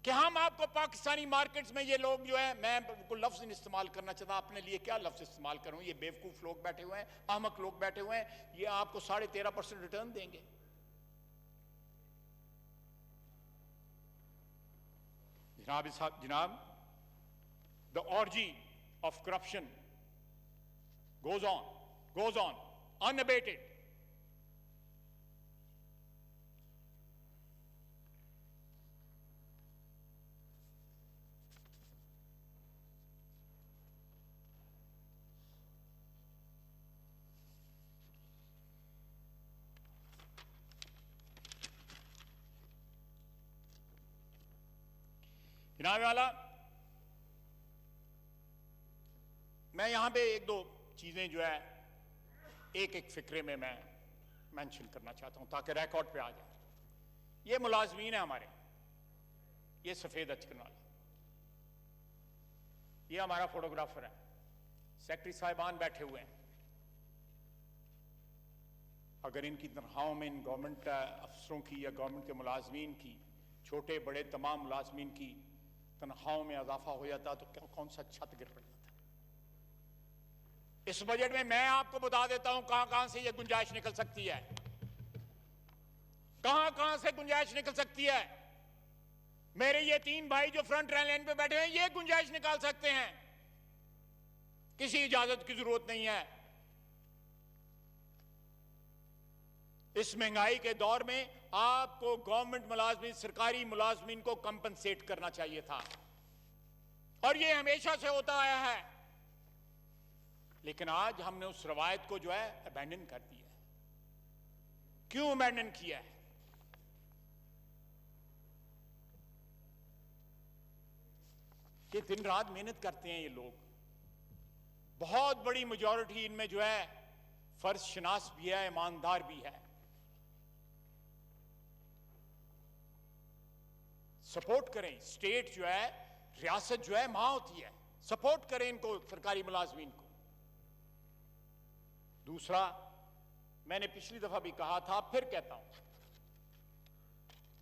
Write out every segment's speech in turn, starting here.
कि हम आपको पाकिस्तानी मार्केट्स में ये लोग जो है, मैं बिल्कुल लफ्ज नहीं इस्तेमाल करना चाहता, अपने लिए क्या लफ्ज इस्तेमाल करूं, ये बेवकूफ लोग बैठे हुए हैं, अहमक लोग बैठे हुए हैं, ये आपको 13.5% रिटर्न देंगे। जनाब, the orgy of corruption goes on unabated. जनाब वाला, मैं यहां पे एक दो चीजें जो है एक एक फिक्रे में मैं मेंशन करना चाहता हूं ताकि रिकॉर्ड पे आ जाए। ये मुलाजमीन है हमारे, ये सफेद अचकन वाला, ये हमारा फोटोग्राफर है, सेक्रेटरी साहिबान बैठे हुए हैं। अगर इनकी तनख्वाहों में इन गवर्नमेंट अफसरों की या गवर्नमेंट के मुलाजमीन की, छोटे बड़े तमाम मुलाजमीन की तनख्वाहों में इजाफा हो जाता तो कौन सा छत गिर पड़ जाता। इस बजट में मैं आपको बता देता हूं कहां कहां से यह गुंजाइश निकल सकती है, कहां कहां से गुंजाइश निकल सकती है। मेरे ये 3 भाई जो फ्रंट लाइन पे बैठे हैं, ये गुंजाइश निकाल सकते हैं, किसी इजाजत की जरूरत नहीं है। इस महंगाई के दौर में आपको गवर्नमेंट मुलाजमीन, सरकारी मुलाजमीन को कंपनसेट करना चाहिए था, और ये हमेशा से होता आया है। लेकिन आज हमने उस रवायत को जो है अबैंडन कर दिया है। क्यों अबैंडन किया है? कि दिन रात मेहनत करते हैं ये लोग, बहुत बड़ी मेजॉरिटी इनमें जो है फर्ज शनास भी है, ईमानदार भी है। सपोर्ट करें, स्टेट जो है, रियासत जो है मां होती है, सपोर्ट करें इनको, सरकारी मुलाजमीन को। दूसरा, मैंने पिछली दफा भी कहा था, फिर कहता हूं,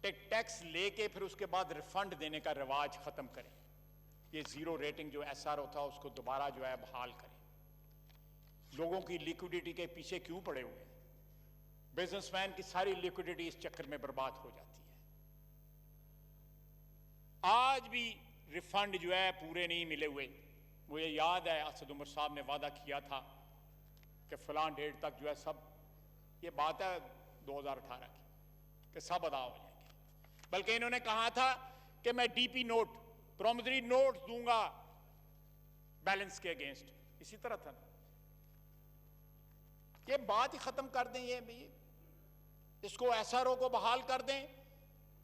टैक्स लेके फिर उसके बाद रिफंड देने का रिवाज खत्म करें। ये जीरो रेटिंग जो एसआर होता है उसको दोबारा जो है बहाल करें। लोगों की लिक्विडिटी के पीछे क्यों पड़े हुए हैं? बिजनेसमैन की सारी लिक्विडिटी इस चक्कर में बर्बाद हो जाती है। आज भी रिफंड जो है पूरे नहीं मिले हुए। मुझे याद है असद उमर साहब ने वादा किया था कि फलां डेट तक जो है सब, ये बात है 2018 की, कि सब अदा हो जाएंगे। बल्कि इन्होंने कहा था कि मैं डीपी नोट, प्रोमिसरी नोट दूंगा बैलेंस के अगेंस्ट, इसी तरह था। ये बात ही खत्म कर दें, ये भी इसको एसआरओ को बहाल कर दें,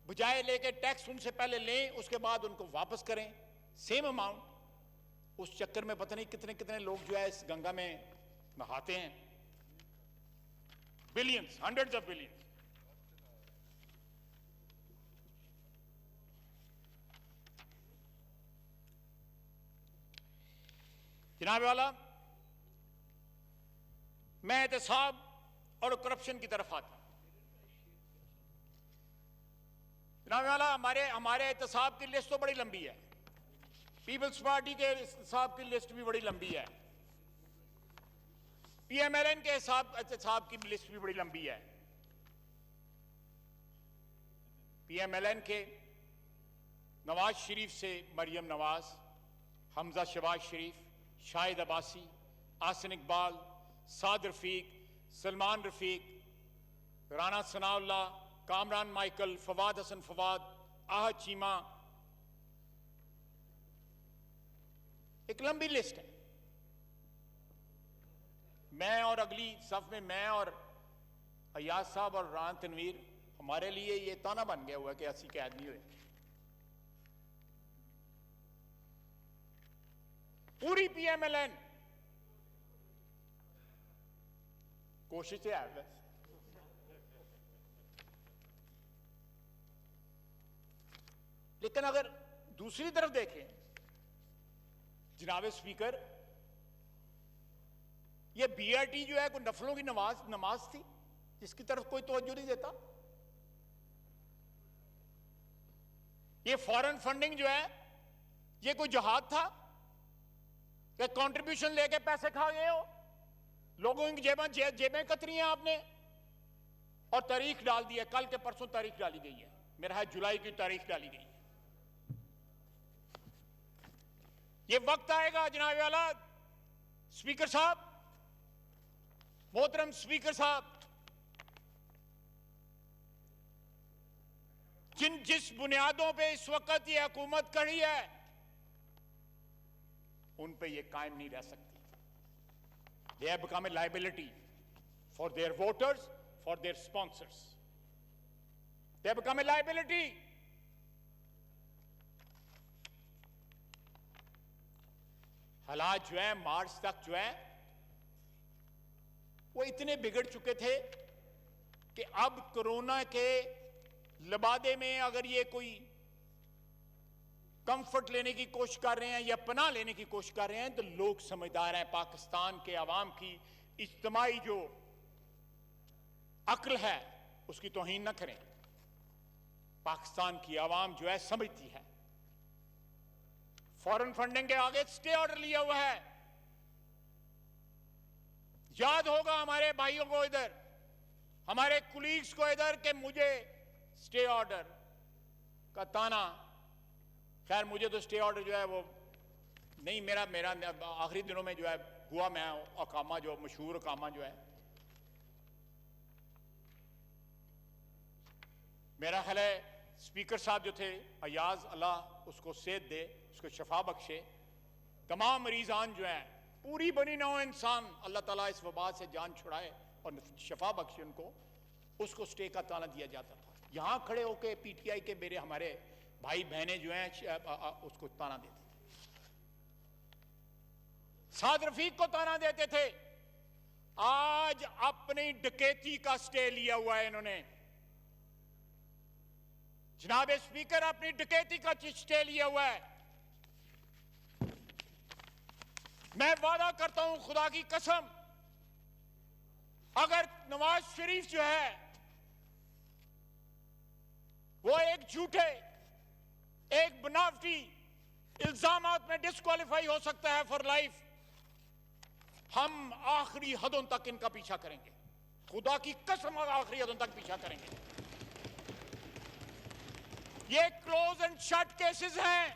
बजाय लेके टैक्स उनसे पहले लें, उसके बाद उनको वापस करें सेम अमाउंट। उस चक्कर में पता नहीं कितने कितने लोग जो है इस गंगा में नहाते हैं, बिलियंस, हंड्रेड्स ऑफ बिलियंस। जनाब वाला, मैं एहतसाब और करप्शन की तरफ आता हूं। जनाब वाला, हमारे एहतसाब की लिस्ट तो बड़ी लंबी है, पीपल्स पार्टी के एहतसाब की लिस्ट भी बड़ी लंबी है, पीएमएलएन के एहतसाब की लिस्ट भी बड़ी लंबी है। पीएमएलएन के नवाज शरीफ से मरियम नवाज, हमजा शहबाज शरीफ, शाहिद अब्बासी, आसिन इकबाल, साद रफीक, सलमान रफीक, राना सनाउल्लाह, कामरान माइकल, फवाद हसन फवाद, आहद चीमा, एक लंबी लिस्ट है। मैं और अगली सफ में मैं और अयाज साहब और रान तनवीर, हमारे लिए ये ताना बन गया हुआ है कि अस्सी के आदमी हुए। पूरी पीएमएलएन कोशिश है बस। लेकिन अगर दूसरी तरफ देखें जनाब स्पीकर, ये बीआरटी जो है कोई नफलों की नमाज थी जिसकी तरफ कोई तवज्जो नहीं देता। ये फॉरेन फंडिंग जो है, ये कोई जहाज था कि कंट्रीब्यूशन लेके पैसे खा गए हो? लोगों की जेबें कतरी हैं आपने, और तारीख डाल दी है, कल के परसों तारीख डाली गई है, मेरा है जुलाई की तारीख डाली गई है। ये वक्त आएगा जनाब वाला स्पीकर साहब, मोहतरम स्पीकर साहब, जिस बुनियादों पे इस वक्त ये हुकूमत खड़ी है, उन पे ये कायम नहीं रह सकती। They have become a liability for their voters, for their sponsors. They have become a liability. हालात जो है मार्च तक जो है वो इतने बिगड़ चुके थे कि अब कोरोना के लबादे में अगर ये कोई कंफर्ट लेने की कोशिश कर रहे हैं या पनाह लेने की कोशिश कर रहे हैं, तो लोग समझदार हैं। पाकिस्तान के अवाम की इज्तिमाई जो अक्ल है उसकी तौहीन न करें। पाकिस्तान की अवाम जो है समझती है। फॉरेन फंडिंग के आगे स्टे ऑर्डर लिया हुआ है। याद होगा हमारे भाइयों को इधर, हमारे कुलीग्स को इधर, कि मुझे स्टे ऑर्डर का ताना, खैर मुझे तो स्टे ऑर्डर जो है वो नहीं, मेरा आखिरी दिनों में जो है हुआ, मैं अकामा जो मशहूर अकामा जो है, मेरा ख्याल है स्पीकर साहब जो थे अयाज, अल्लाह उसको सेहत दे, उसको शफा बख्शे, तमाम मरीजान जो हैं, पूरी बनी नौ इंसान, अल्लाह ताला इस वबा से जान छुड़ाए और शफा बख्शे उनको, उसको स्टे का ताना दिया जाता था। यहां खड़े होके पीटीआई के मेरे हमारे भाई बहनें जो हैं उसको ताना देते थे, साद रफीक को ताना देते थे। आज अपनी डकैती का स्टे लिया हुआ है इन्होंने। जनाब स्पीकर, अपनी डकैती का स्टे लिया हुआ है। मैं वादा करता हूं खुदा की कसम, अगर नवाज शरीफ जो है वो एक झूठे, एक बनावटी इल्जामात में डिस्क्वालीफाई हो सकता है फॉर लाइफ, हम आखिरी हदों तक इनका पीछा करेंगे। खुदा की कसम, आखिरी हदों तक पीछा करेंगे। ये क्लोज एंड शट केसेस हैं,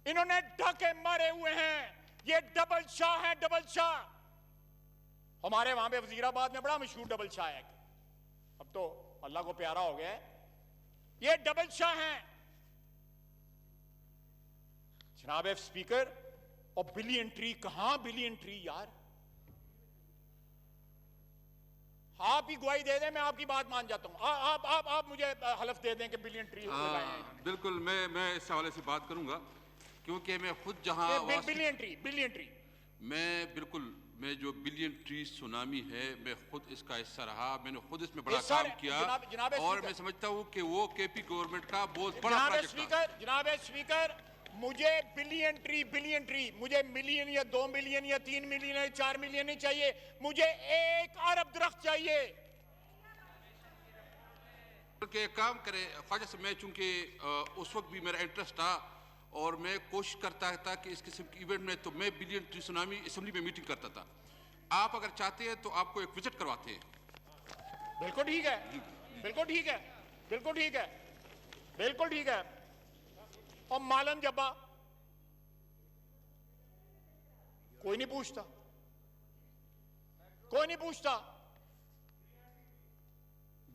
इन्होंने ढके मारे हुए हैं। ये डबल शाह है, डबल शाह। हमारे वहां पे वजीराबाद में बड़ा मशहूर डबल शाह है, अब तो अल्लाह को प्यारा हो गया है। ये डबल शाह हैं जनाब स्पीकर। और बिलियन ट्री, कहां बिलियन ट्री यार? आप ही गवाही दे दें, मैं आपकी बात मान जाता हूं। आप मुझे हलफ दे दें कि बिलियन ट्री लगाए हैं। बिल्कुल, मैं इस हवाले से बात करूंगा, क्योंकि मैं खुद जहां बिलियन ट्री मैं जो बिलियन ट्री सुनामी है, मैं खुद इसका हिस्सा रहा, मैंने खुद इसमें बड़ा काम किया, और मैं समझता हूं कि वो केपी गवर्नमेंट का बहुत बड़ा प्रोजेक्ट था। जनाब स्पीकर, मुझे बिलियन ट्री, मुझे मिलियन या 2 मिलियन या 3 मिलियन या 4 मिलियन नहीं चाहिए, मुझे 1 अरब दरख्त चाहिए। कि काम करे ख्वाजा से, मैं चूंकि उस वक्त भी मेरा इंटरेस्ट था और मैं कोशिश करता था कि इस किस्म के इवेंट में, तो मैं बिलियन ट्री सुनामी असेंबली में मीटिंग करता था। आप अगर चाहते हैं तो आपको एक विजिट करवाते हैं। बिल्कुल ठीक है, बिल्कुल ठीक है, बिल्कुल ठीक है, बिल्कुल ठीक है। और मालन जब्बा कोई नहीं पूछता, कोई नहीं पूछता।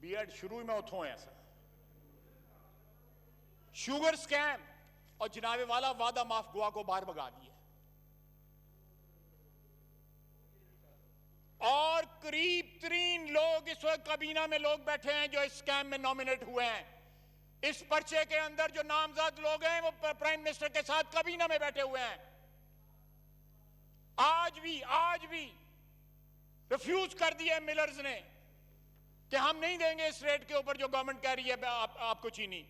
बीएड शुरू में उठो ऐसा शुगर स्कैम और जनाबे वाला वादा माफ गुआ को बाहर भगा दिया, और करीब 3 लोग इस वक्त काबीना में लोग बैठे हैं जो इस स्कैम में नॉमिनेट हुए हैं। इस पर्चे के अंदर जो नामजद लोग हैं वो प्राइम मिनिस्टर के साथ काबीना में बैठे हुए हैं। आज भी रिफ्यूज कर दिया मिलर्स ने कि हम नहीं देंगे इस रेट के ऊपर जो गवर्नमेंट कह रही है आपको चीनी।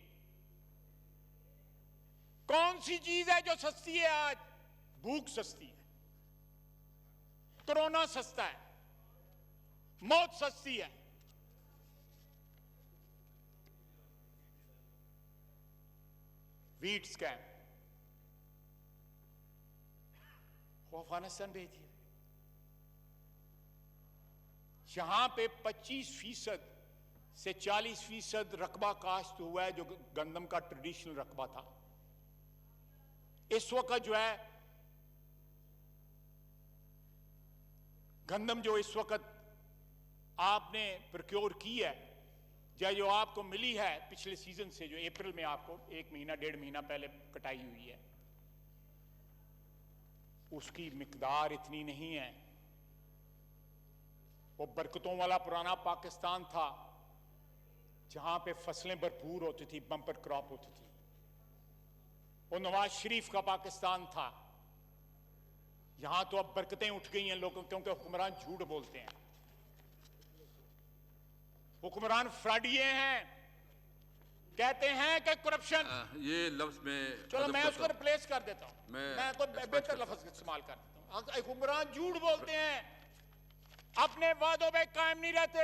कौन सी चीज है जो सस्ती है आज? भूख सस्ती है, कोरोना सस्ता है, मौत सस्ती है। वीट स्कैम, वो अफगानिस्तान भेज दिया। यहां पे 25% से 40% रकबा काश्त हुआ है, जो गंदम का ट्रेडिशनल रकबा था। इस वक्त जो है गंदम जो इस वक्त आपने प्रोक्योर की है, या जो आपको मिली है पिछले सीजन से, जो अप्रैल में आपको 1 महीना 1.5 महीना पहले कटाई हुई है, उसकी मिकदार इतनी नहीं है। वो बरकतों वाला पुराना पाकिस्तान था, जहां पे फसलें भरपूर होती थी, बम्पर क्रॉप होती थी। वो नवाज शरीफ का पाकिस्तान था। यहां तो अब बरकतें उठ गई हैं लोगों, क्योंकि हुक्मरान झूठ बोलते हैं, हुक्मरान फ्रॉडिये हैं, कहते हैं कि करप्शन। ये लफ्ज में चलो मैं उसको रिप्लेस कर देता हूं, मैं कोई बेहतर लफ्ज इस्तेमाल कर देता हूं। हुक्मरान झूठ बोलते हैं, अपने वादों पे कायम नहीं रहते।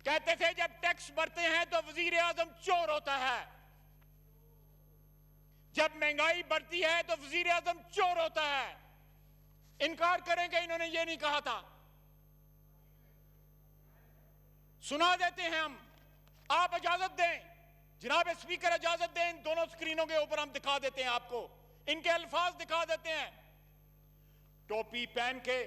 कहते थे जब टैक्स भरते हैं तो वजीर आजम चोर होता है, जब महंगाई बढ़ती है तो वजीर आजम चोर होता है। इनकार करेंगे इन्होंने ये नहीं कहा था, सुना देते हैं हम। आप इजाजत दें, जनाब स्पीकर इजाजत दें, इन दोनों स्क्रीनों के ऊपर हम दिखा देते हैं आपको, इनके अल्फाज दिखा देते हैं। टोपी पहन के,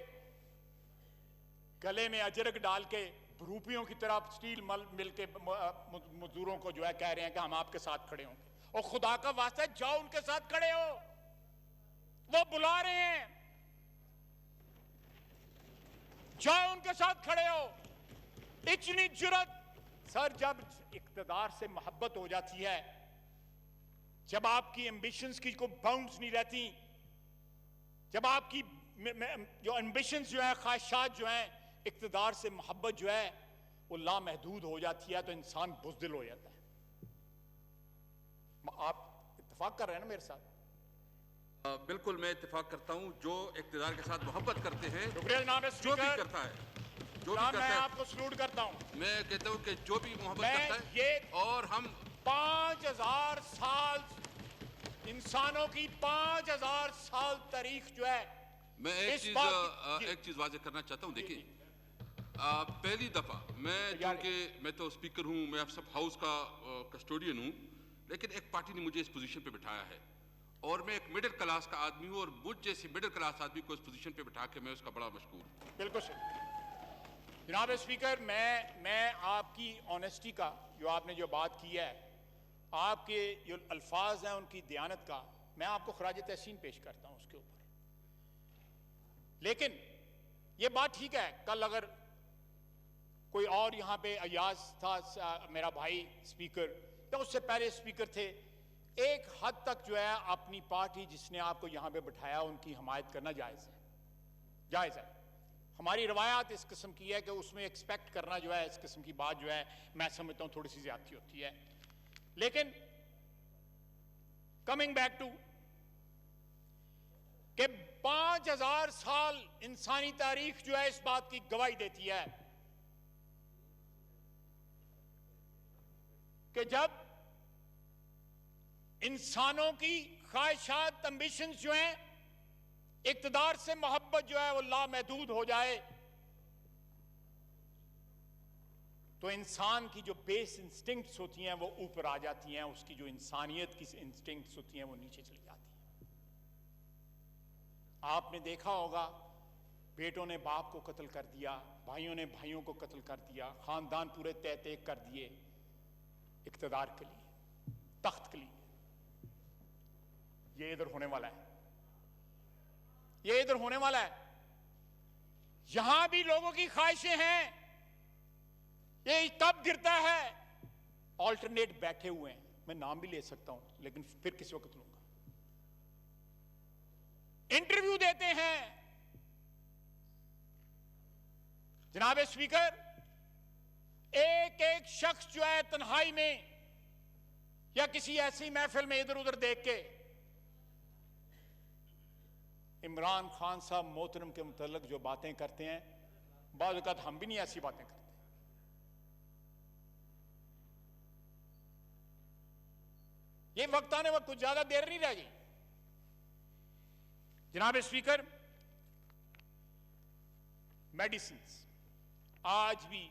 गले में अजरक डाल के, भरूपियों की तरह स्टील मिल के मजदूरों को जो है कह रहे हैं कि हम आपके साथ खड़े होंगे। और खुदा का वास्ता है, जाओ उनके साथ खड़े हो, वो बुला रहे हैं, जाओ उनके साथ खड़े हो। इतनी जुर्रत सर, जब इक्तदार से मोहब्बत हो जाती है, जब आपकी एम्बिशंस की कोई बाउंड्स नहीं रहती, जब आपकी जो एम्बिशंस जो है, ख्वाहिशात जो है, इक्तदार से मोहब्बत जो है वो लामहदूद हो जाती है, तो इंसान बुज़दिल हो जाता है। आप इत्तेफाक कर रहे हैं ना मेरे साथ? बिल्कुल मैं इत्तेफाक करता हूं। जो इक्तदार के साथ मोहब्बत करते हैं, शुक्रिया जनाब जो भी करता है, जो भी करता मैं है, आपको सलूट करता हूं। मैं कहता हूं कि जो भी मोहब्बत करता है, ये और हम 5000 साल, इंसानों की 5000 साल तारीख जो है, मैं एक चीज वाज़ेह करना चाहता हूं। देखिए, पहली दफा मैं, क्योंकि मैं तो स्पीकर हूं, मैं सब हाउस का कस्टोडियन हूं, लेकिन एक पार्टी ने मुझे इस पोजीशन पे बिठाया है, और मैं एक मिडिल क्लास का आदमी हूं, और मुझ जैसे मिडिल क्लास आदमी को इस पोजीशन पे बिठा के मैं उसका बड़ा मशकूर हूं। बिल्कुल सही जनाब स्पीकर। मैं आपकी ऑनेस्टी का, जो आपने जो बात की है, आपके जो अल्फाज हैं उनकी दयानत का, मैं आपको खराज तहसीन पेश करता हूं उसके ऊपर। लेकिन ये बात ठीक है, कल अगर कोई और यहां पे अयाज था मेरा भाई स्पीकर, तो उससे पहले स्पीकर थे, एक हद तक जो है अपनी पार्टी जिसने आपको यहां पे बिठाया उनकी हमायत करना जायज है, जायज है। हमारी रवायात इस किस्म की है कि उसमें एक्सपेक्ट करना जो है, इस किस्म की बात जो है, मैं समझता हूं थोड़ी सी ज्यादती होती है। लेकिन कमिंग बैक टू कि 5000 साल इंसानी तारीख जो है इस बात की गवाही देती है कि जब इंसानों की ख्वाहिशात, एम्बिशंस जो हैं, इक्तदार से मोहब्बत जो है वो लामहदूद हो जाए, तो इंसान की जो बेस इंस्टिंक्ट्स होती हैं वो ऊपर आ जाती हैं, उसकी जो इंसानियत की इंस्टिंक्ट्स होती हैं वो नीचे चली जाती हैं। आपने देखा होगा, बेटों ने बाप को कत्ल कर दिया, भाइयों ने भाइयों को कत्ल कर दिया, खानदान पूरे तहत कर दिए इक्तदार के लिए, तख्त के लिए। ये इधर होने वाला है, ये इधर होने वाला है। यहां भी लोगों की ख्वाहिशें हैं, ये कब गिरता है? ऑल्टरनेट बैठे हुए हैं, मैं नाम भी ले सकता हूं लेकिन फिर किसी वक्त लूंगा। इंटरव्यू देते हैं जनाब स्पीकर, एक एक शख्स जो है तन्हाई में या किसी ऐसी महफिल में इधर उधर देख के इमरान खान साहब मोहतरम के मुतल्लिक जो बातें करते हैं, बाज़ औक़ात हम भी नहीं ऐसी बातें करते। 5000 साल इंसानी तारीख जो है इस बात की गवाही देती है कि जब इंसानों की ख्वाहिशात, एम्बिशंस जो हैं, इक़्तिदार से मोहब्बत जो है वो लामहदूद हो जाए, तो इंसान की जो बेस इंस्टिंक्ट्स होती हैं वो ऊपर आ जाती हैं, उसकी जो इंसानियत की इंस्टिंक्ट्स होती हैं वो नीचे चली जाती हैं। ये वक्त आने वक्त कुछ ज्यादा देर नहीं रह गई। जनाब स्पीकर, मेडिसिन आज भी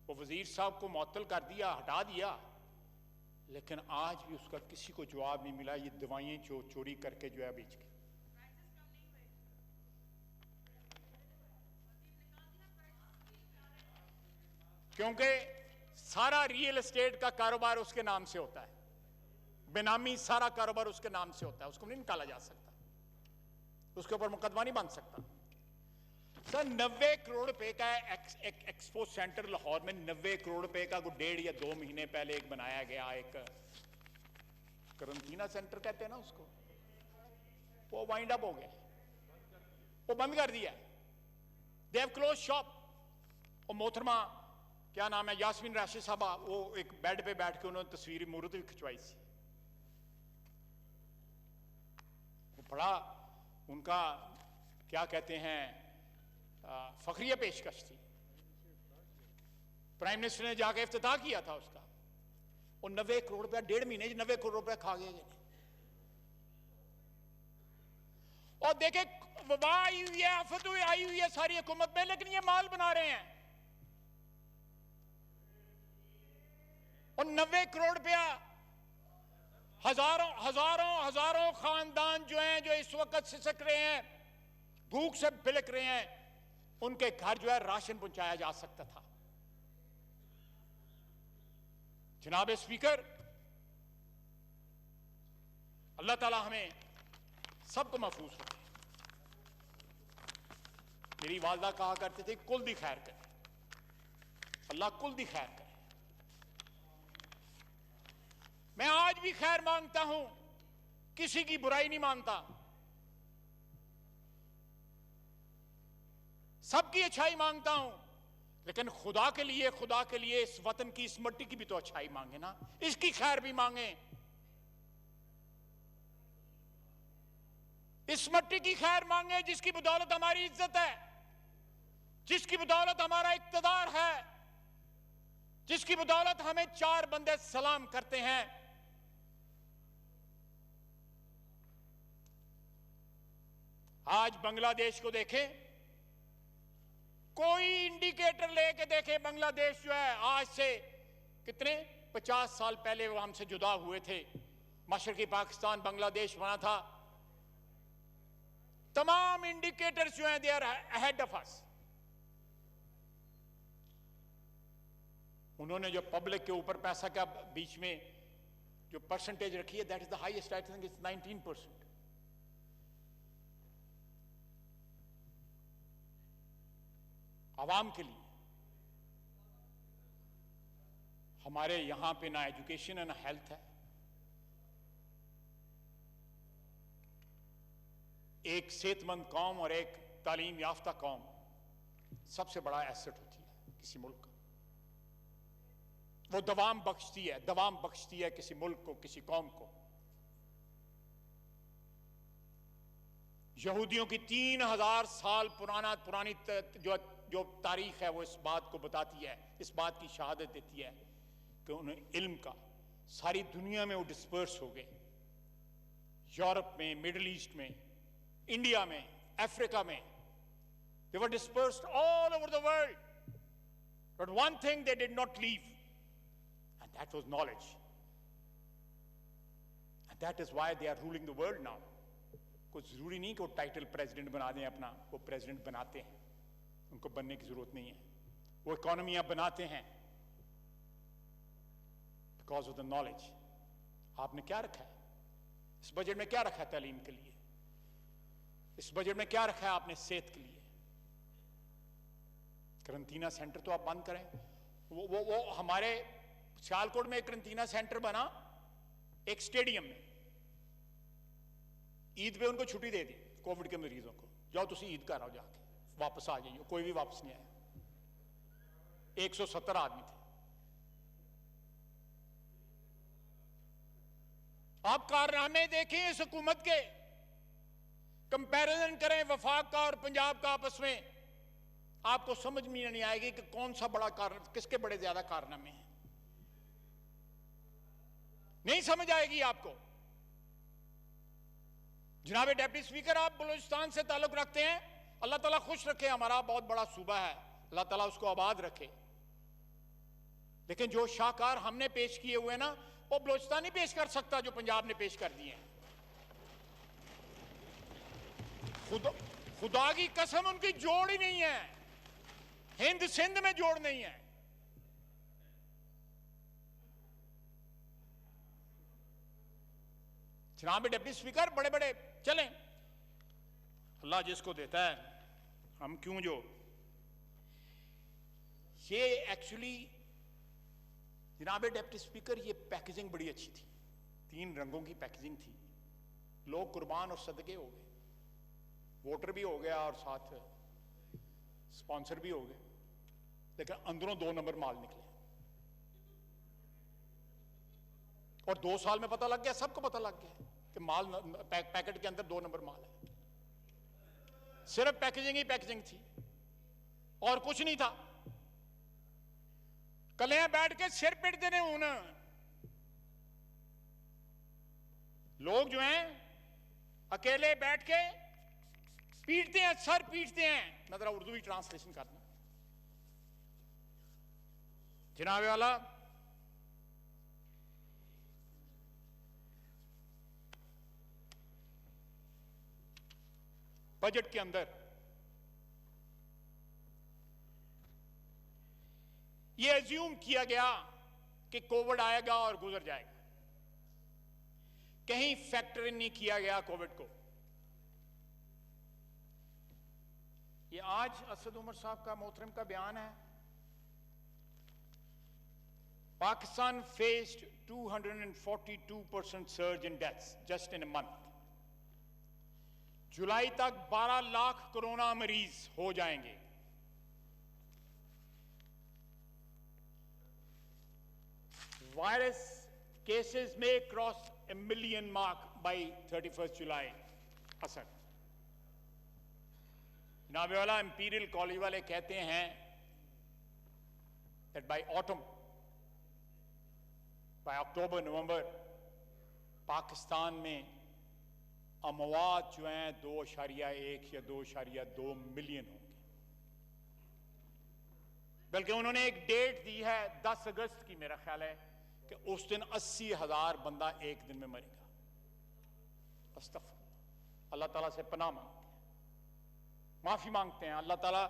वो वजीर साहब को मुअत्तल कर दिया, हटा दिया, लेकिन आज भी उसका किसी को जवाब नहीं मिला। ये दवाइयां जो चोरी करके जो है बेच के, क्योंकि सारा रियल एस्टेट का कारोबार उसके नाम से होता है, बेनामी सारा कारोबार उसके नाम से होता है, उसको नहीं निकाला जा सकता, उसके ऊपर मुकदमा नहीं बन सकता। सर 90 करोड़ रुपए का एक एक्सपो सेंटर लाहौर में 90 करोड़ रुपए का 1.5 या 2 महीने पहले एक बनाया गया, एक करंटीना सेंटर कहते हैं ना उसको, वो वाइंड अप हो गया, वो बंद कर दिया। They have close shop. और मोहतरमा क्या नाम है, यास्मीन राशिद साहबा, वो एक बेड पे बैठ के उन्होंने तस्वीर मूर्त भी खिंचवाई थी। वो बड़ा उनका क्या कहते हैं फखरिया पेशकश थी। प्राइम मिनिस्टर ने जाके इफ्तिताह किया था उसका। और 90 करोड़ रुपया 1.5 महीने 90 करोड़ रुपया खा गए। और देखे वबा आई हुई है, आफत आई हुई है सारी हुकूमत में, लेकिन ये माल बना रहे हैं। और 90 करोड़ रुपया हजारों खानदान जो हैं, जो इस वक्त सिसक रहे हैं, भूख से बिलक रहे हैं, उनके घर जो है राशन पहुंचाया जा सकता था। जनाब स्पीकर, अल्लाह ताला हमें सबको महफूज रखे। मेरी वालदा कहा करते थे कुल दी खैर करे, अल्लाह कुल दी खैर करे। मैं आज भी खैर मांगता हूं, किसी की बुराई नहीं मानता, सबकी अच्छाई मांगता हूं, लेकिन खुदा के लिए इस वतन की, इस मट्टी की भी तो अच्छाई मांगे ना, इसकी खैर भी मांगे। इस मट्टी की खैर मांगे जिसकी बदौलत हमारी इज्जत है, जिसकी बदौलत हमारा इक्तदार है, जिसकी बदौलत हमें 4 बंदे सलाम करते हैं। आज बांग्लादेश को देखें, कोई इंडिकेटर लेके देखे, बांग्लादेश जो है आज से कितने 50 साल पहले वो हमसे जुदा हुए थे, मशरकी पाकिस्तान बांग्लादेश बना था। तमाम इंडिकेटर्स जो हैं they are ahead of us. उन्होंने जो पब्लिक के ऊपर पैसा का बीच में जो परसेंटेज रखी है, that is the highest, I think it's 19%। आवाम के लिए हमारे यहां पे ना एजुकेशन है ना हेल्थ है। एक सेहतमंद कौम और एक तालीम याफ्ता कौम सबसे बड़ा एसेट होती है किसी मुल्क का। वो दवाम बख्शती है किसी मुल्क को, किसी कौम को। यहूदियों की 3000 साल पुरानी जो तारीख है, वो इस बात को बताती है, इस बात की शहादत देती है कि उन्हें इल्म का सारी दुनिया में वो डिस्पर्स हो गए। यूरोप में, मिडिल ईस्ट में, इंडिया में, अफ्रीका में, they were dispersed all over the world, but one thing they did not leave, and that was knowledge, and that is why they are ruling the world now. कुछ जरूरी नहीं कि वो title president बना दें अपना, वो प्रेसिडेंट बनाते हैं, उनको बनने की जरूरत नहीं है। वो इकोनॉमियां बनाते हैं बिकॉज ऑफ द नॉलेज। आपने क्या रखा है इस बजट में? क्या रखा है तालीम के लिए? इस बजट में क्या रखा है आपने सेहत के लिए? करंटीना सेंटर तो आप बंद करें। वो हमारे सियालकोट में एक करंटीना सेंटर बना, एक स्टेडियम में। ईद पे उनको छुट्टी दे दी कोविड के मरीजों को, जाओ तुम ईद कर आओ, जाके वापस आ जाइए। कोई भी वापस नहीं आया। 170 आदमी थे। आप कारनामे देखें इस हुकूमत के, कंपैरिजन करें वफाक का और पंजाब का आपस में, आपको समझ में नहीं आएगी कि कौन सा बड़ा कारण, किसके बड़े ज्यादा कारनामे हैं। नहीं समझ आएगी आपको। जनाब डिप्टी स्पीकर, आप बलूचिस्तान से ताल्लुक रखते हैं, अल्लाह ताला खुश रखे, हमारा बहुत बड़ा सूबा है, अल्लाह ताला उसको आबाद रखे। लेकिन जो शाहकार हमने पेश किए हुए ना, वो बलूचिस्तान नहीं पेश कर सकता जो पंजाब ने पेश कर दिए हैं। खुदा की कसम, उनकी जोड़ ही नहीं है, हिंद सिंध में जोड़ नहीं है। जनाब डिप्टी स्पीकर, बड़े बड़े चलें, अल्लाह जिसको देता है, हम क्यों जो। ये एक्चुअली जनाब डिप्टी स्पीकर, ये पैकेजिंग बड़ी अच्छी थी, 3 रंगों की पैकेजिंग थी, लोग कुर्बान और सदके हो गए, वोटर भी हो गया और साथ स्पॉन्सर भी हो गए, लेकिन अंदरों 2 नंबर माल निकले। और 2 साल में पता लग गया, सबको पता लग गया कि माल पैकेट के अंदर 2 नंबर माल है। सिर्फ पैकेजिंग ही पैकेजिंग थी और कुछ नहीं था। कलियां बैठ के सिर पिटते ने हूं लोग जो हैं, अकेले बैठ के पीटते हैं, सर पीटते हैं। मैं जरा उर्दू भी ट्रांसलेशन करना। जनाब वाला, बजट के अंदर यह अज्यूम किया गया कि कोविड आएगा और गुजर जाएगा, कहीं फैक्टर इन नहीं किया गया कोविड को। ये आज असद उमर साहब का मोहतरम का बयान है। Pakistan faced 242% surge in deaths just in a month. जुलाई तक 12 लाख कोरोना मरीज हो जाएंगे। वायरस केसेस में cross a million mark by 31st July। Asad जनाब वाला, इंपीरियल कॉलेज वाले कहते हैं that by autumn, by October, November, Pakistan में अमवात जो हैं 2.1 या 2.2 मिलियन होंगे। बल्कि उन्होंने एक डेट दी है 10 अगस्त की, मेरा ख्याल है कि उस दिन 80,000 बंदा एक दिन में मरेगा। अस्तग़फिरुल्लाह, अल्लाह ताला से पनाह मांगते हैं, माफी मांगते हैं, अल्लाह ताला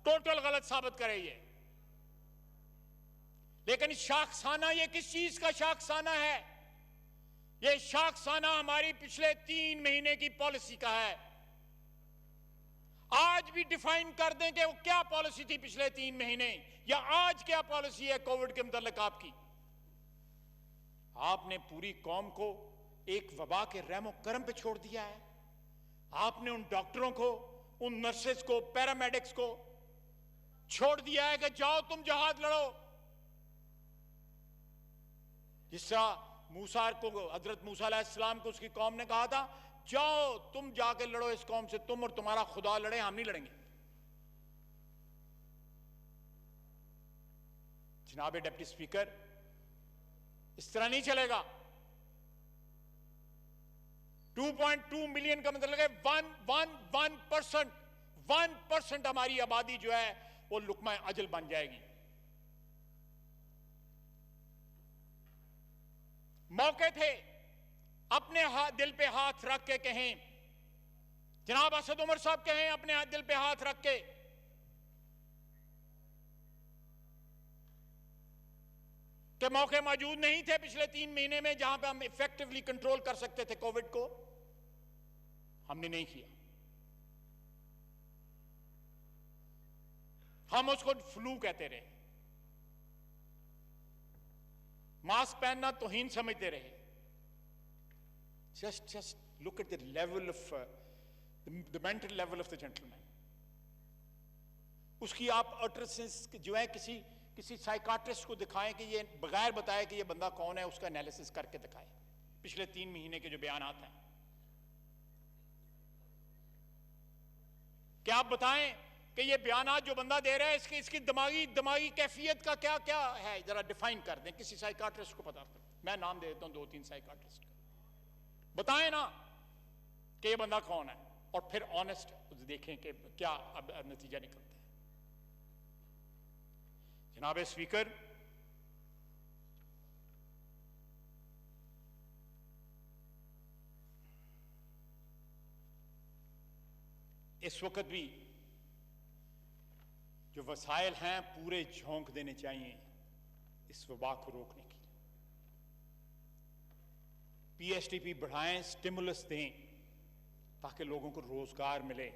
टोटल गलत साबित करे ये। लेकिन शाखसाना, ये किस चीज का शाखसाना है? ये शाखसाना हमारी पिछले 3 महीने की पॉलिसी का है। आज भी डिफाइन कर दें कि वो क्या पॉलिसी थी पिछले 3 महीने, या आज क्या पॉलिसी है कोविड के मुताल्लिक आपकी। आपने पूरी कौम को एक वबा के रहमो करम पे छोड़ दिया है। आपने उन डॉक्टरों को, उन नर्सेस को, पैरामेडिक्स को छोड़ दिया है कि जाओ तुम जहाद लड़ो। जिस तरह मूसा को, हजरत मूसा अलैहिस्सलाम को उसकी कौम ने कहा था, जाओ तुम जाके लड़ो इस कौम से, तुम और तुम्हारा खुदा लड़े, हम नहीं लड़ेंगे। जनाब डिप्टी स्पीकर, इस तरह नहीं चलेगा। 2.2 मिलियन का मतलब है 1% हमारी आबादी जो है वो लुकमा अजल बन जाएगी। मौके थे अपने दिल पे हाथ रख के कहें, जनाब असद उमर साहब कहें अपने दिल पे हाथ रख के कि मौके मौजूद नहीं थे पिछले 3 महीने में जहां पे हम इफेक्टिवली कंट्रोल कर सकते थे कोविड को। हमने नहीं किया। हम उसको फ्लू कहते रहे, मास्क पहनना तौहीन समझते रहे। just look at the level of the mental level of the gentleman। उसकी आप अटरेंसेस जो है किसी साइकाट्रिस्ट को दिखाएं कि ये बगैर बताए कि ये बंदा कौन है, उसका एनालिसिस करके दिखाएं पिछले 3 महीने के जो बयानात हैं। क्या आप बताएं कि ये बयानात जो बंदा दे रहा है इसकी दिमागी कैफियत का क्या क्या है, जरा डिफाइन कर दें, किसी साइकाट्रिस्ट को पता कर। मैं नाम दे देता हूं 2-3 साइकाट्रिस्ट का, बताएं ना कि ये बंदा कौन है, और फिर ऑनेस्ट देखें कि क्या अब नतीजा निकलता है। जनाब स्पीकर, इस वक्त भी जो वसाइल हैं पूरे झोंक देने चाहिए इस वबा को रोकने के लिए। पीएसटीपी बढ़ाएं, स्टिमुलस दें ताकि लोगों को रोजगार मिले।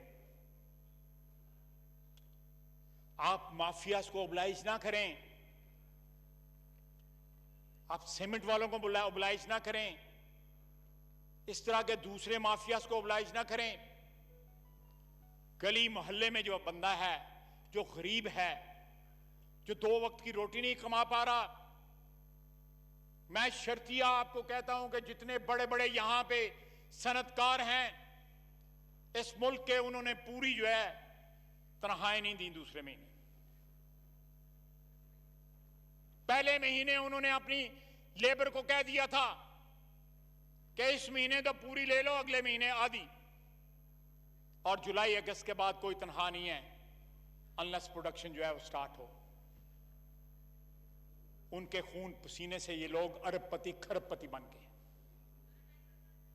आप माफियाज को ओबलाइज ना करें, आप सीमेंट वालों को ओबलाइज ना करें, इस तरह के दूसरे माफियाज को ओबलाइज ना करें। गली मोहल्ले में जो बंदा है, जो गरीब है, जो 2 वक्त की रोटी नहीं कमा पा रहा, मैं शर्तिया आपको कहता हूं कि जितने बड़े बड़े यहां पे सनतकार हैं इस मुल्क के, उन्होंने पूरी जो है तनख्वाहें नहीं दी दूसरे महीने। पहले महीने उन्होंने अपनी लेबर को कह दिया था कि इस महीने तो पूरी ले लो, अगले महीने आधी, और जुलाई अगस्त के बाद कोई तनख्वाह नहीं है अनलेस प्रोडक्शन जो है वो स्टार्ट हो। उनके खून पसीने से ये लोग अरबपति खरबपति बन गए,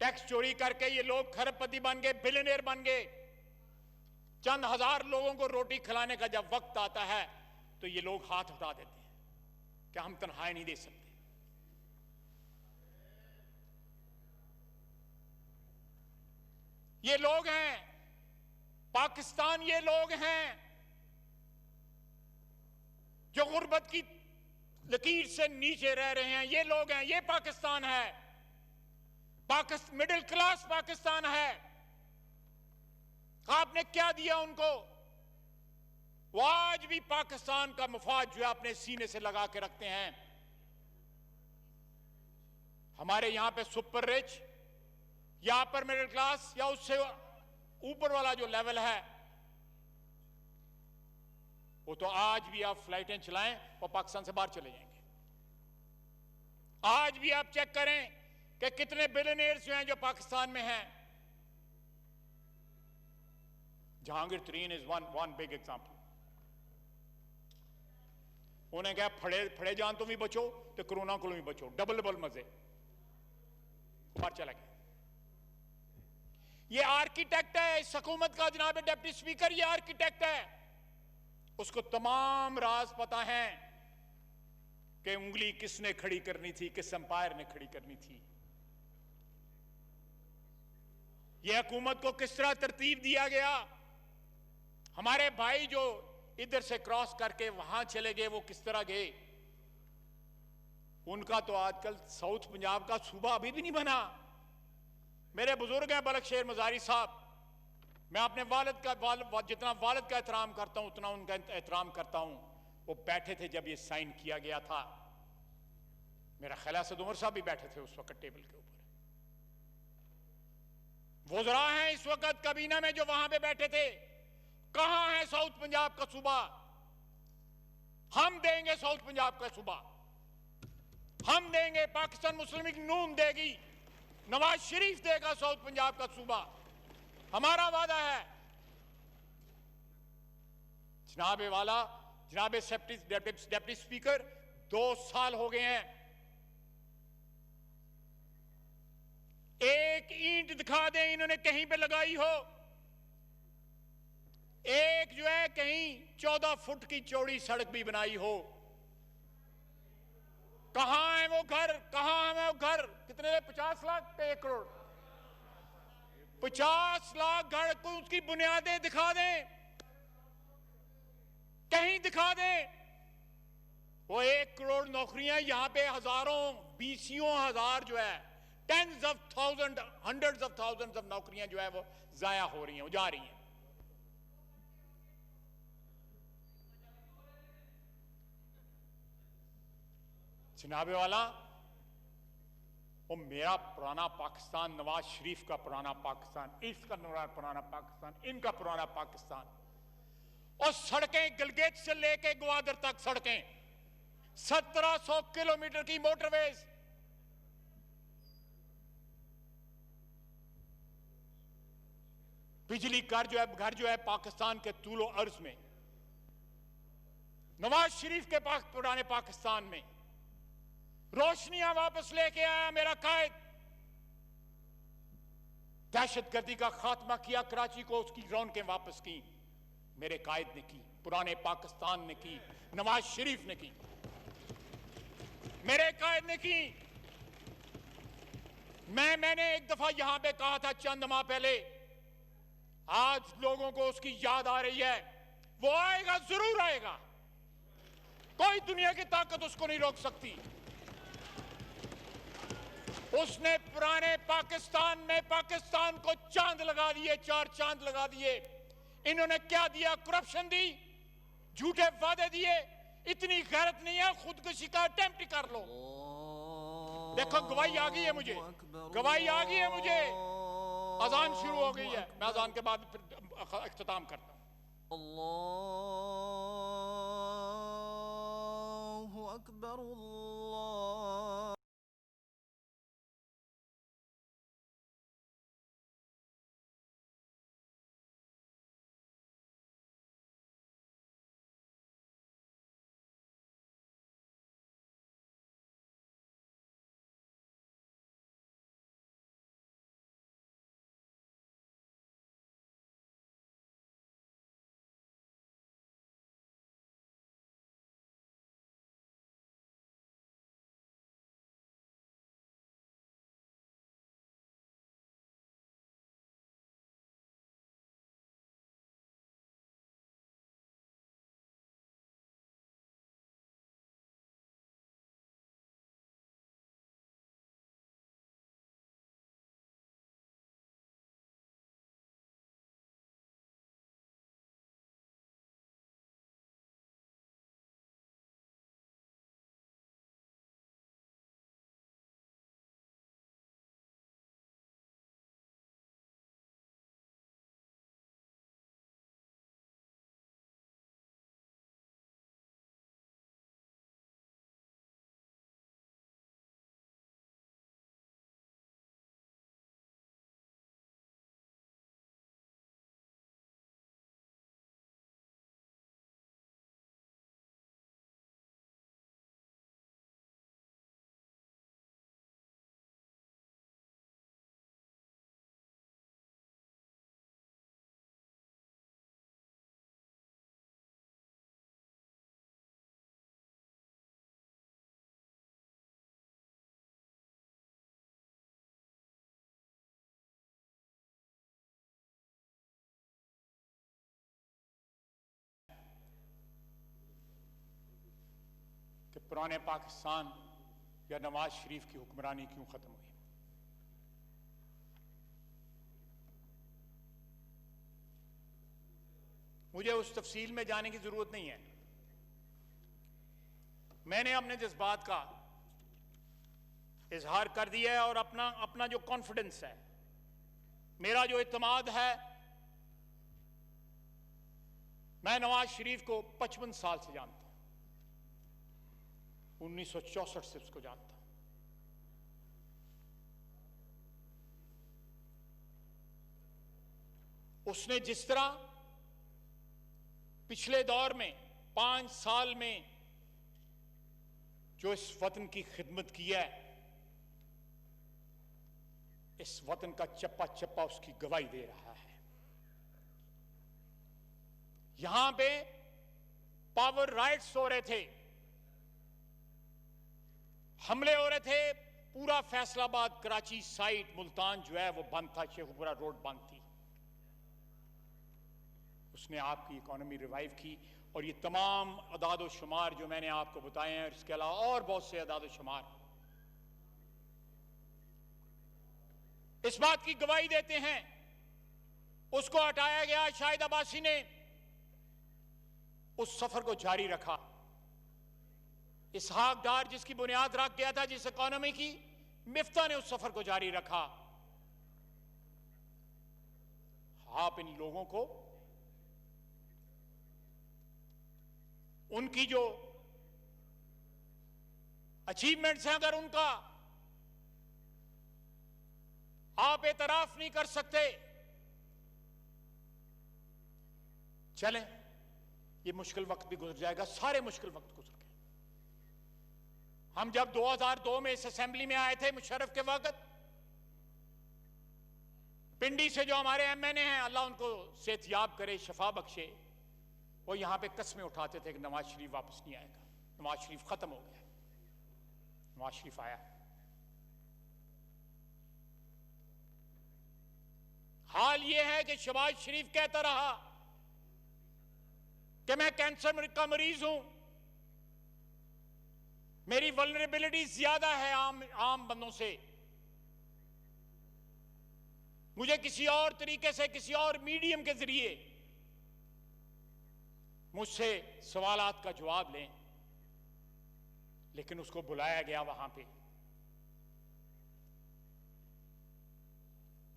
टैक्स चोरी करके ये लोग खरबपति बन गए, बिलियनियर बन गए। चंद हजार लोगों को रोटी खिलाने का जब वक्त आता है तो ये लोग हाथ उठा देते हैं कि हम तनख्वाहें नहीं दे सकते। ये लोग हैं पाकिस्तान, ये लोग हैं जो गुर्बत की लकीर से नीचे रह रहे हैं, ये लोग हैं। ये पाकिस्तान है, मिडिल क्लास पाकिस्तान है। आपने क्या दिया उनको? वो आज भी पाकिस्तान का मफाद जो है अपने सीने से लगा के रखते हैं। हमारे यहां पे सुपर रिच या अपर मिडिल क्लास या उससे ऊपर वाला जो लेवल है, वो तो आज भी आप फ्लाइटें चलाएं और पाकिस्तान से बाहर चले जाएंगे। आज भी आप चेक करें कि कितने बिलियनियर्स जो हैं जो पाकिस्तान में हैं। जहांगीर तरीन इज वन बिग एग्जांपल। उन्हें कहा फड़े जान तो भी बचो तो कोरोना को भी बचो, डबल मजे, बाहर चला गया। ये आर्किटेक्ट है इस हुकूमत का, जनाब डिप्टी स्पीकर, ये आर्किटेक्ट है। उसको तमाम राज पता है कि उंगली किसने खड़ी करनी थी, किस अंपायर ने खड़ी करनी थी। यह हुकूमत को किस तरह तरतीब दिया गया। हमारे भाई जो इधर से क्रॉस करके वहां चले गए, वो किस तरह गए। उनका तो आजकल साउथ पंजाब का सूबा अभी भी नहीं बना। मेरे बुजुर्ग हैं बलक शेर मजारी साहब, मैं अपने जितना वालिद का एहतराम करता हूं उतना उनका एहतराम करता हूं। वो बैठे थे जब ये साइन किया गया था। मेरा ख्याल है असद उमर साहब भी बैठे थे उस वक्त टेबल के ऊपर। वज़रा हैं इस वक्त काबीना में जो वहां पे बैठे थे। कहां है साउथ पंजाब का सूबा? हम देंगे साउथ पंजाब का सूबा, हम देंगे। पाकिस्तान मुस्लिम लीग नून देगी, नवाज शरीफ देगा साउथ पंजाब का सूबा, हमारा वादा है। जनाब डिप्टी स्पीकर, 2 साल हो गए हैं, एक ईंट दिखा दें इन्होंने कहीं पे लगाई हो। एक जो है कहीं 14 फुट की चौड़ी सड़क भी बनाई हो। कहां है वो घर? कहां है वो घर? कितने? 50 लाख पे 1 करोड़, 50 लाख घर को उसकी बुनियादें दिखा दें, कहीं दिखा दें। वो 1 करोड़ नौकरियां यहां पे हजारों, बीसियों हजार जो है, tens of thousand, hundreds of thousands of नौकरियां जो है वो जाया हो रही हैं, वो जा रही हैं। जनाबे वाला, वो मेरा पुराना पाकिस्तान, नवाज शरीफ का पुराना पाकिस्तान, इसका पुराना पाकिस्तान, इनका पुराना पाकिस्तान, और सड़कें गिलगित से लेके ग्वादर तक सड़कें, 1700 किलोमीटर की मोटरवेज, बिजली घर जो है पाकिस्तान के तूलो अर्ज में, नवाज शरीफ के पुराने पाकिस्तान में रोशनियां वापस लेके आया मेरा कायद। दहशतगर्दी का खात्मा किया, कराची को उसकी रौनकें वापस की मेरे कायद ने की, पुराने पाकिस्तान ने की, नवाज शरीफ ने की, मेरे कायद ने की। मैंने एक दफा यहां पे कहा था चंद माह पहले, आज लोगों को उसकी याद आ रही है। वो आएगा, जरूर आएगा, कोई दुनिया की ताकत उसको नहीं रोक सकती। उसने पुराने पाकिस्तान में पाकिस्तान को चांद लगा दिए, 4 चांद लगा दिए। इन्होंने क्या दिया? करप्शन दी, झूठे वादे दिए। इतनी गैरत नहीं है, खुदकुशी का अटेम्प्ट कर लो। देखो गवाही आ गई है मुझे, गवाही आ गई है मुझे। अजान शुरू हो गई है, मैं अजान के बाद फिर इख्तिताम करता हूं। अल्लाहु अकबर अल्लाह। कि पुराने पाकिस्तान या नवाज शरीफ की हुक्मरानी क्यों खत्म हुई। मुझे उस तफसील में जाने की जरूरत नहीं है। मैंने अपने जज्बात का इजहार कर दिया है और अपना जो कॉन्फिडेंस है, मेरा जो इत्मीनान है, मैं नवाज शरीफ को 55 साल से जानता हूं, 1964 से उसको जानता हूं। उसने जिस तरह पिछले दौर में 5 साल में जो इस वतन की खिदमत की है, इस वतन का चप्पा चप्पा उसकी गवाही दे रहा है। यहां पे पावर राइट्स हो रहे थे, हमले हो रहे थे, पूरा फैसलाबाद कराची साइड मुल्तान जो है वो बंद था, शेखुपुरा रोड बंद थी। उसने आपकी इकोनॉमी रिवाइव की और ये तमाम अदाद शुमार जो मैंने आपको बताए हैं, इसके अलावा और बहुत से अदाद शुमार इस बात की गवाही देते हैं। उसको हटाया गया, शाहिद अब्बासी ने उस सफर को जारी रखा। इसहाक डार जिसकी बुनियाद रख गया था जिस इकोनॉमी की, मिफ्ता ने उस सफर को जारी रखा। आप इन लोगों को उनकी जो अचीवमेंट्स हैं, अगर उनका आप एतराफ नहीं कर सकते, चलें, ये मुश्किल वक्त भी गुजर जाएगा, सारे मुश्किल वक्त गुजर गए। हम जब 2002 में इस असेंबली में आए थे मुशर्रफ के वक्त, पिंडी से जो हमारे एमएनए हैं, अल्लाह उनको सेहतयाब करे, शफा बख्शे, वो यहां पे कस्में उठाते थे कि नवाज शरीफ वापस नहीं आएगा, नवाज शरीफ खत्म हो गया। नवाज शरीफ आया। हाल ये है कि शहबाज शरीफ कहता रहा कि मैं कैंसर का मरीज हूं, मेरी वल्नरेबिलिटी ज्यादा है आम बंदों से, मुझे किसी और तरीके से, किसी और मीडियम के जरिए मुझसे सवालात का जवाब लें। लेकिन उसको बुलाया गया वहां पे,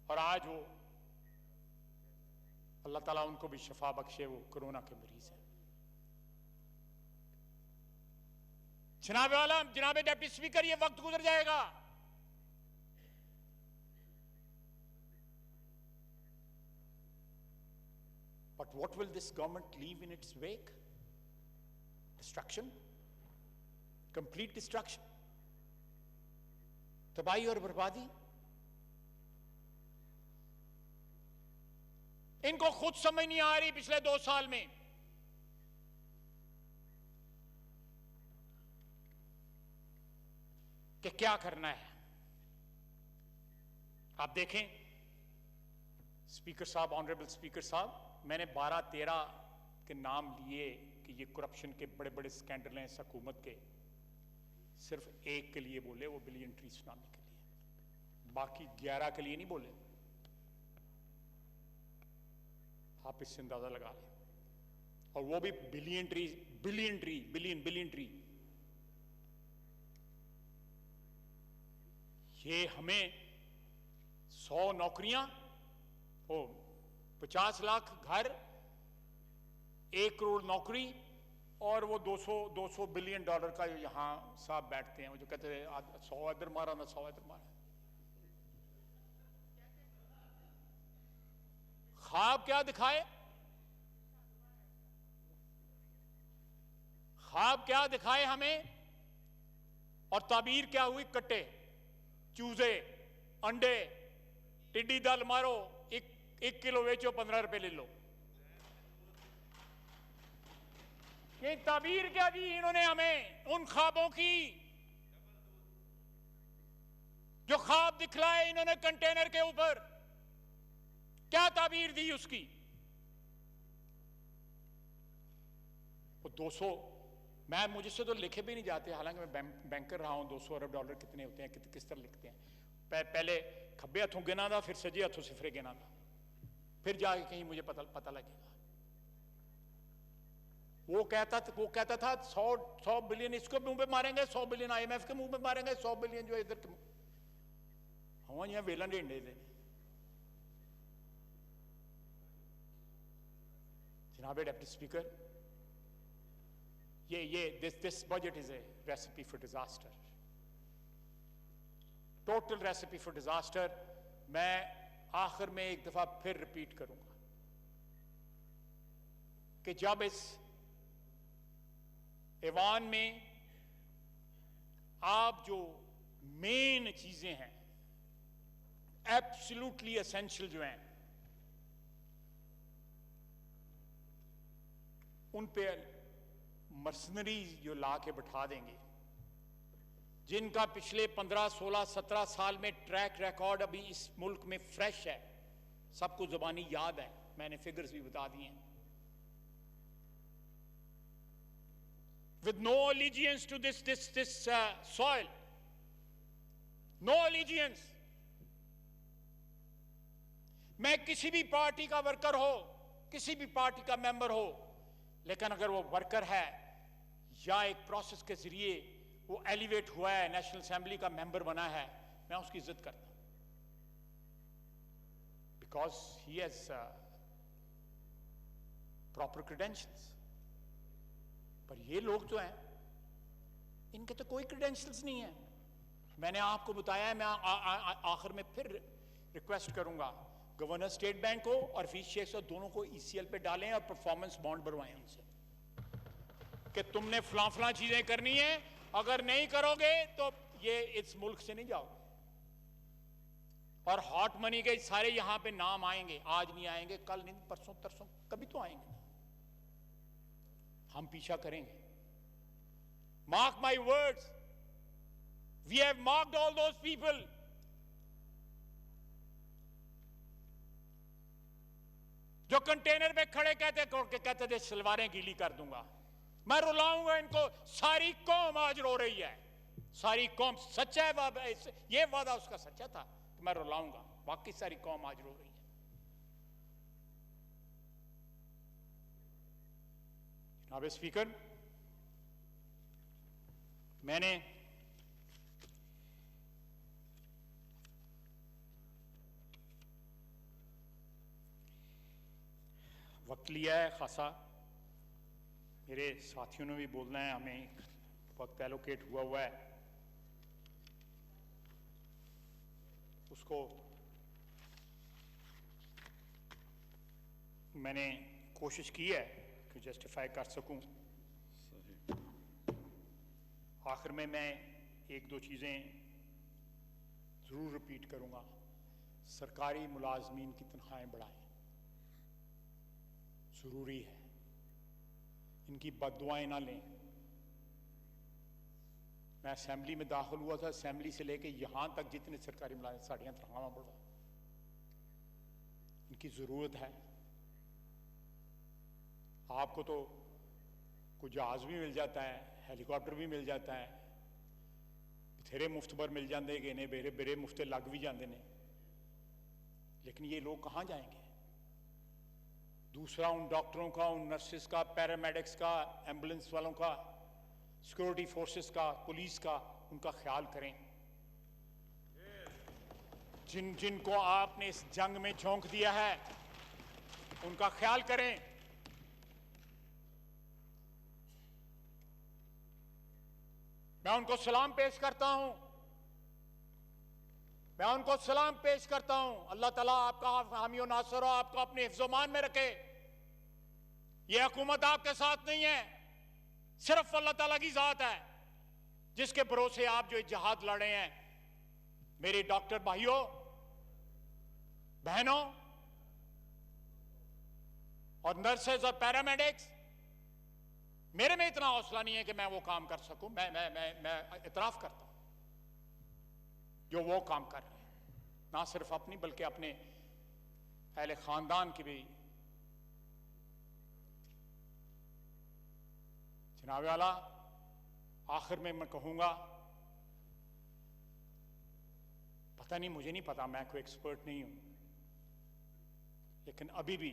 और आज वो, अल्लाह ताला उनको भी शफा बख्शे, वो कोरोना के मरीज हैं। जनाब आलम, जनाब डिप्टी स्पीकर, ये वक्त गुजर जाएगा। But what will this government leave in its wake? Destruction, complete destruction, तबाही और बर्बादी। इनको खुद समझ नहीं आ रही पिछले 2 साल में कि क्या करना है। आप देखें स्पीकर साहब, ऑनरेबल स्पीकर साहब, मैंने 12-13 के नाम लिए कि ये करप्शन के बड़े बड़े स्कैंडल हैं इस हुकूमत के, सिर्फ एक के लिए बोले, वो बिलियन ट्री सुनामी के लिए, बाकी 11 के लिए नहीं बोले। आप इससे अंदाजा लगा लें, और वो भी बिलियन ट्री, बिलियन ट्री। ये हमें 100 नौकरियां, 50 लाख घर, 1 करोड़ नौकरी, और वो 200 बिलियन डॉलर का यहां साहब बैठते हैं, वो जो कहते हैं 100 इधर मारा ना 100 इधर मारा। ख्वाब क्या दिखाए, ख्वाब क्या दिखाए हमें, और ताबीर क्या हुई, कट्टे, चूजे, अंडे, टिड्डी दल मारो, 1 किलो बेचो 15 रुपए ले लो। ये ताबीर क्या दी इन्होंने हमें उन ख्वाबों की, जो ख्वाब दिखलाए इन्होंने कंटेनर के ऊपर, क्या ताबीर दी उसकी। वो 200, मुझसे तो लिखे भी नहीं जाते, हालांकि मैं बैंकर रहा हूं। 200 अरब डॉलर कितने होते हैं, किस तरह लिखते हैं। पहले खब्बे हाथों गिना था, फिर सजे हाथों सिफरे गिना था, फिर जाके कहीं मुझे पता लगेगा। वो कहता था 100 बिलियन इसको मुंह पे मारेंगे, 100 बिलियन IMF के मुंह पे मारेंगे, 100 बिलियन जो इधर हम यहाँ वेला ढेंडे थे। जनाब deputy speaker, this budget is a recipe for disaster, total recipe for disaster। मैं आखिर में एक दफा फिर रिपीट करूंगा कि जब इस ऐवान में आप जो मेन चीजें हैं, एब्सोल्युटली एसेंशियल जो हैं, उन पे मर्सनरीज जो ला के बैठा देंगे, जिनका पिछले 15, 16, 17 साल में ट्रैक रिकॉर्ड अभी इस मुल्क में फ्रेश है, सबको जुबानी याद है, मैंने फिगर्स भी बता दिए हैं। With no allegiance to this soil, no allegiance। मैं किसी भी पार्टी का वर्कर हो, किसी भी पार्टी का मेंबर हो, लेकिन अगर वो वर्कर है या एक प्रोसेस के जरिए वो एलिवेट हुआ है, नेशनल असेंबली का मेंबर बना है, मैं उसकी इज्जत करता हूं, because he has proper credentials. पर ये लोग जो हैं, इनके तो कोई क्रेडेंशियल्स नहीं है। मैंने आपको बताया है, मैं आखिर में फिर रिक्वेस्ट करूंगा, गवर्नर स्टेट बैंक को और फीस शेख दोनों को ECL पे डालें और परफॉर्मेंस बॉन्ड बनवाएं उनसे कि तुमने फलां चीजें करनी है, अगर नहीं करोगे तो ये इस मुल्क से नहीं जाओगे। और हॉट मनी के सारे यहां पे नाम आएंगे, आज नहीं आएंगे, कल नहीं, परसों तरसों कभी तो आएंगे। हम पीछा करेंगे। Mark my words, we have marked all those people. जो कंटेनर पे खड़े कहते थे सलवारें गीली कर दूंगा, मैं रुलाऊंगा इनको। सारी कौम आज रो रही है, सारी कौम। सच्चा है ये वादा उसका सच्चा था कि मैं रुलाऊंगा, बाकी सारी कौम आज रो रही है। जनाब स्पीकर, मैंने वक्त लिया है खासा, मेरे साथियों ने भी बोलना है, हमें वक्त एलोकेट हुआ है, उसको मैंने कोशिश की है कि जस्टिफाई कर सकूं। आखिर में मैं एक दो चीज़ें ज़रूर रिपीट करूंगा। सरकारी मुलाजमीन की तनख्वाहें बढ़ाएं, ज़रूरी है। इनकी बददुआएं ना लें। मैं असेंबली में दाखिल हुआ था, असेंबली से लेके यहां तक जितने सरकारी मुलाजिम साड़ियां तनख्वाहां बढ़ा, इनकी ज़रूरत है। आपको तो कोई जहाज़ भी मिल जाता है, हेलीकॉप्टर भी मिल जाता है, बथेरे मुफ्त पर मिल जाते कि ने बेरे मुफ्ते लग भी जाते हैं, लेकिन ये लोग कहाँ जाएंगे? दूसरा, उन डॉक्टरों का, उन नर्सेस का, पैरामेडिक्स का, एम्बुलेंस वालों का, सिक्योरिटी फोर्सेस का, पुलिस का, उनका ख्याल करें। जिनको आपने इस जंग में झोंक दिया है, उनका ख्याल करें। मैं उनको सलाम पेश करता हूं, मैं उनको सलाम पेश करता हूं। अल्लाह ताला आपका हामी और नासर हो, आपको अपने हिफ्ज़-ओ-मान में रखे। ये हुकूमत आपके साथ नहीं है, सिर्फ अल्लाह ताला की जात है जिसके भरोसे आप जो जिहाद लड़े हैं। मेरे डॉक्टर भाइयों बहनों और नर्सेज और पैरामेडिक्स, मेरे में इतना हौसला नहीं है कि मैं वो काम कर सकूं। मैं इतराफ करता हूं जो वो काम कर रहे हैं, ना सिर्फ अपनी बल्कि अपने अहले खानदान की भी। जनाब वाला, आखिर में मैं कहूंगा, पता नहीं, मुझे नहीं पता, मैं कोई एक्सपर्ट नहीं हूं, लेकिन अभी भी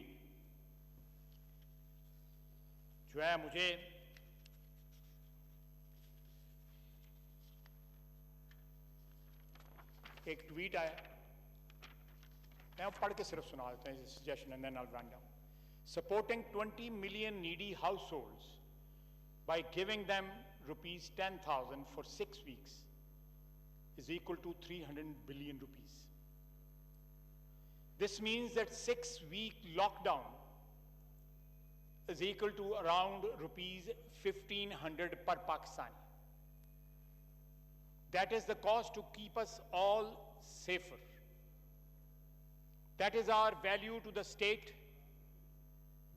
जो है, मुझे एक ट्वीट आया, मैं पढ़ के सिर्फ सुना देता हूं, suggestion and then I will run down. Supporting 20 million needy households by giving them rupees 10,000 for 6 weeks is equal to 300 billion rupees. This means that 6-week lockdown is equal to around rupees 1,500 per Pakistani. That is the cost to keep us all safer. That is our value to the state,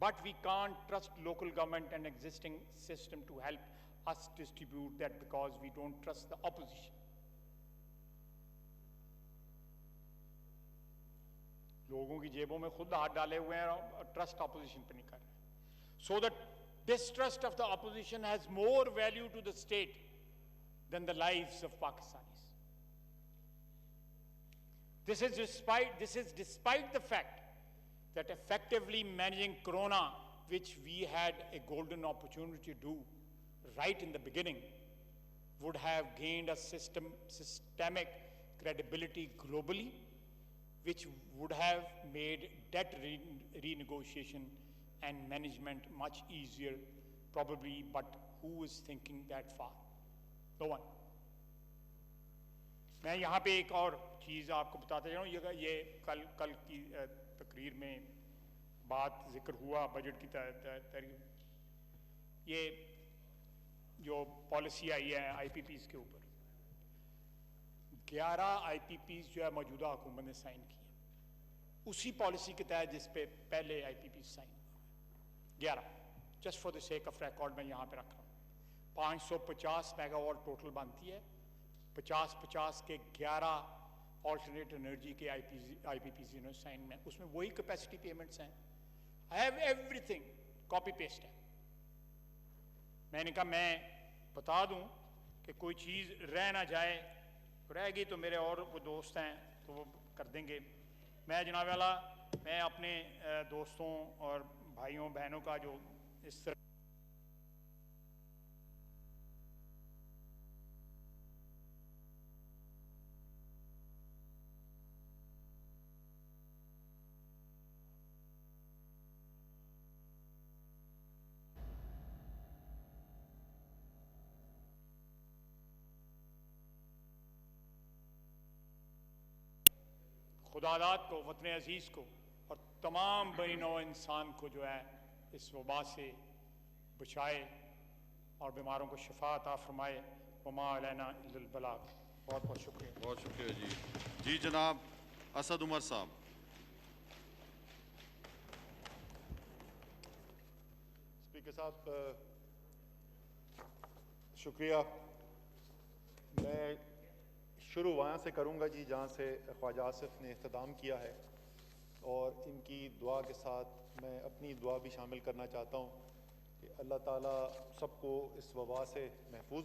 but we can't trust local government and existing system to help us distribute that because we don't trust the opposition. लोगों की जेबों में खुद हाथ डाले हुए हैं और ट्रस्ट ऑपोजिशन पे नहीं कर रहे। So the distrust of the opposition has more value to the state than the lives of Pakistanis. This is despite the fact that effectively managing Corona, which we had a golden opportunity to do right in the beginning, would have gained a systemic credibility globally, which would have made debt renegotiation and management much easier, probably, but who is thinking that far? No one. मैं यहाँ पे एक और चीज़ आपको बताते जाऊँ, ये कल की तकरीर में बात जिक्र हुआ बजट की ये जो पॉलिसी आई है IPPs के ऊपर, 11 IPPs जो है मौजूदा हुकूमत ने साइन की है उसी पॉलिसी के तहत जिस पे पहले IPPs साइन हुआ 11। Just for the sake of record मैं यहाँ पे रख रहा हूँ 550 मेगावाट टोटल बनती है, 50-50 के 11 ऑल्टरनेट एनर्जी के IPPs इन्होंने साइन में, उसमें वही कैपेसिटी पेमेंट्स हैं। I have everything copy paste है। मैंने कहा मैं बता दूं कि कोई चीज़ रह ना जाए, रहेगी तो मेरे और वो दोस्त हैं तो वो कर देंगे। मैं जनाब वाला मैं अपने दोस्तों और भाइयों बहनों का जो इस तरह खुदादाद को, वतन अजीज़ को और तमाम बनी नौ इंसान को जो है इस वबा से बचाए और बीमारों को शफा अता फरमाए। वमा अलैना इल्लल बलाग। बहुत बहुत शुक्रिया। बहुत शुक्रिया जी। जनाब असद उमर साहब। स्पीकर साहब शुक्रिया। मैं शुरू वहाँ से करूँगा जी जहाँ से ख्वाजा आसिफ ने इख्तिताम किया है, और इनकी दुआ के साथ मैं अपनी दुआ भी शामिल करना चाहता हूँ कि अल्लाह ताला सबको इस वबा से महफूज